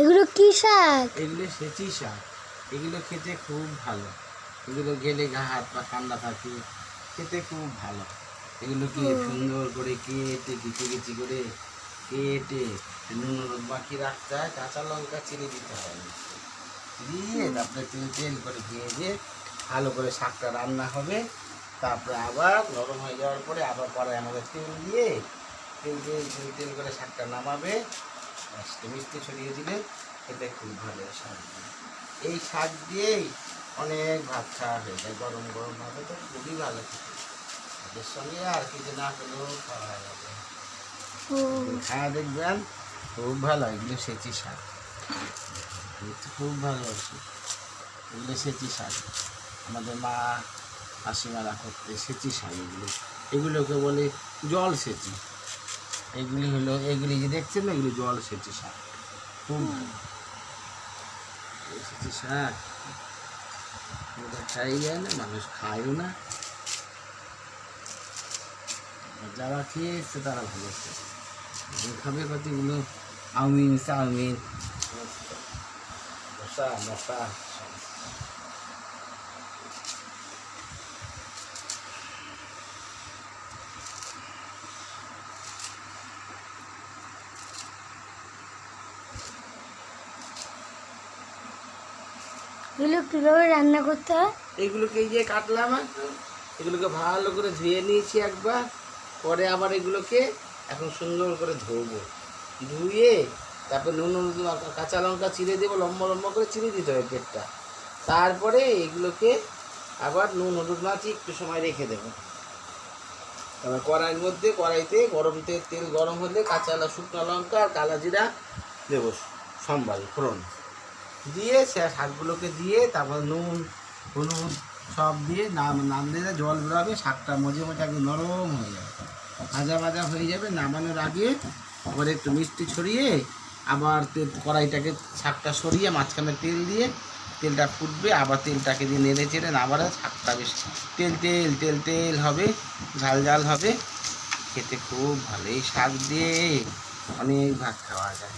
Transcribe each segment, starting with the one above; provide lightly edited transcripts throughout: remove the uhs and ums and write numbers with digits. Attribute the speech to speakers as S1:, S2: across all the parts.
S1: এগুলো কি শাক?
S2: এগুলো সেচি শাক। এগুলো খেতে খুব ভালো। এগুলো গেলে গা হাত পা ঠান্ডা থাকে, খেতে খুব ভালো। এগুলোকে সুন্দর করে কেটে কুচি কুচি করে কেটে নুন হলুদ মাখিয়ে রাখতে হয়, কাঁচা লঙ্কা চিনি দিতে হয়, দিয়ে তারপরে তেল তেল করে ভেজে ভালো করে শাকটা রান্না হবে। তারপরে আবার নরম হয়ে যাওয়ার পরে আবার কড়াই আমাদের তেল দিয়ে তেল তেল তেল তেল করে শাকটা নামাবে, মিষ্টি ছড়িয়ে দিলে খেতে খুব ভালো শাক দিয়ে। এই শাক দিয়েই অনেক ভাত খাওয়া হয়ে যায়, গরম গরম ভাতে তো খুবই ভালো খেতে। এর সঙ্গে আর কিছু না হলেও খাওয়া যাবে, খাওয়া দেখবেন খুব ভালো। এগুলো সেচি শাক, খুব ভালোবাসি এগুলো সেচি শাক। আমাদের মা মাসিমারা করতে সেচি শাক এগুলো, এগুলোকে বলে জল সেচি। এগুলি হলো, এগুলি যে দেখছেন না, এগুলি জল সেচি শাক, খুব ভালো সেচি শাক। এটা খাই যায় না, মানুষ খায়ও না, যারা খেয়েছে তারা ভালো খাবে। কতগুলো আউমিন চাউমিন মশা মশা
S1: এগুলো কিভাবে রান্না করতে হয়?
S2: এগুলোকে এই যে কাটলাম, এগুলোকে ভালো করে ধুয়ে নিয়েছি একবার, পরে আবার এগুলোকে এখন সুন্দর করে ধোবো, ধুয়ে তারপর নুন কাঁচা লঙ্কা চিড়ে দেবো, লম্বা লম্বা করে চিড়ে দিতে হবে পেটটা। তারপরে এগুলোকে আবার নুন হলুদ মাখিয়ে একটু সময় রেখে দেবো। তারপর কড়াইয়ের মধ্যে, কড়াইতে গরম তেল গরম হলে কাঁচা শুকনো লঙ্কা আর কালা জিরা দেবো, সম্বাল ফোড়ন দিয়ে সে শাকগুলোকে দিয়ে তারপর নুন হলুদ সব দিয়ে নাম দিয়ে জল বেরোবে, শাকটা মজে মজে একদম নরম হয়ে যাবে, ভাজা ভাজা হয়ে যাবে। নামানোর আগে আবার একটু মিষ্টি ছড়িয়ে আবার কড়াইটাকে শাকটা সরিয়ে মাঝখানে তেল দিয়ে তেলটা ফুটবে, আবার তেলটাকে দিয়ে নেড়ে চেড়ে আবার শাকটা বেশ তেল তেল তেল তেল হবে, ঝাল ঝাল হবে, খেতে খুব ভালো। এই শাক দিয়ে অনেক ভাত খাওয়া যায়,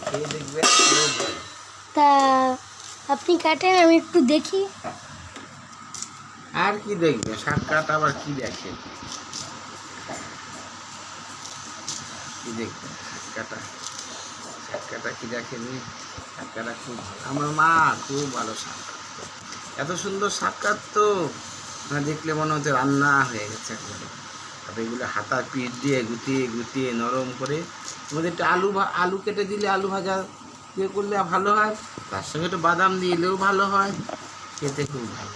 S2: খেয়ে দেখবেন।
S1: তা আপনি কাটেন, আমি একটু দেখি।
S2: আর কি দেখবে, শাক কাটা আবার কি দেখে, কি দেখবে শাক কাটা কি দেখেনি? শাক কাটা খুব ভালো, আমার মা খুব ভালো শাক কাটতো, এত সুন্দর শাক কাটতো না, দেখলে মনে হচ্ছে রান্না হয়ে গেছে একবারে। তারপরে এগুলো হাতার পিঠ দিয়ে গুটিয়ে গুটিয়ে নরম করে আমাদের একটু আলু কেটে দিলে, আলু ভাজা দিয়ে করলে ভালো হয়, তার সঙ্গে একটু বাদাম দিলেও ভালো হয়, খেতে খুব ভালো।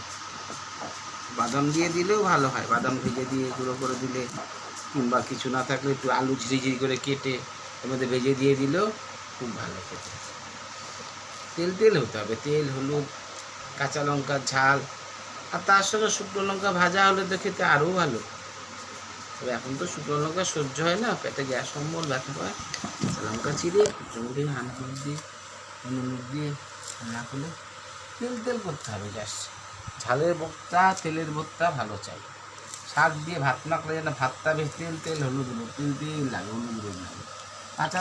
S2: বাদাম দিয়ে দিলেও ভালো হয়, বাদাম ভেজে দিয়ে গুঁড়ো করে দিলে, কিংবা কিছু না থাকলে একটু আলু ঝিরিঝিরি করে কেটে এর মধ্যে ভেজে দিয়ে দিলেও খুব ভালো খেতে। তেল তেল হতে হবে, তেল হলুদ কাঁচা লঙ্কার ঝাল, আর তার সঙ্গে শুকনো লঙ্কা ভাজা হলে তো খেতে আরও ভালো। তবে এখন তো শুকনো লঙ্কা সহ্য হয় না, পেটে গ্যাস অম্বল ব্যথা পায়। কাঁচা লঙ্কা চিড়ে কুচুমুড়ি হানকুল দিয়ে হলুদ দিয়ে রান্না করলে তেল তেল করতে হবে, গ্যাস ঝালের ভর্তা তেলের ভর্তা ভালো চাই। শাক দিয়ে ভাত মাখলে যেন ভাতটা বেশ তেল তেল হলুদ তেল তেল লাগে, হলুদ লাগে। কাঁচা